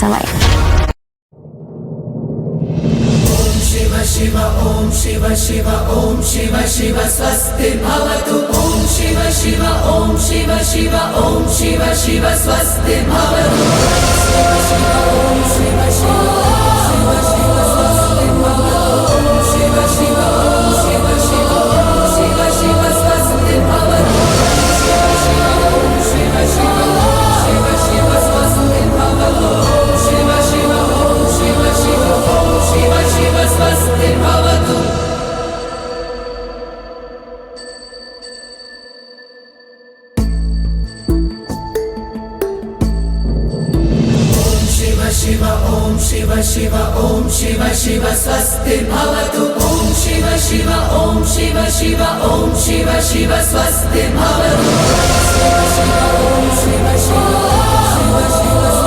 जावाय. शिव शिव ओम शिव शिव ओम शिव शिव स्वस्ति भवतु. ओम शिव शिव ओम शिव शिव ओम शिव शिव स्वस्ति भवतु. शिव शिव ओम शिव शिव शिव शिव स्वस्ति भवतु. ओम शिव शिव ओम शिव शिव ओम शिव शिव स्वस्ति भवतु. शिव शिव ओम शिव शिव शिव शिव स्वस्ति भवतु. ओम शिव शिव ओम शिव शिव ओम शिव शिव स्वस्ति भवतु. शिव शिव ओम शिव शिव ओम शिव शिव स्वस्ति भवतु. ओम शिव शिव ओम शिव शिव ओम शिव शिव स्वस्ति भवतु. शिव शिव ओम शिव शिव शिव शिव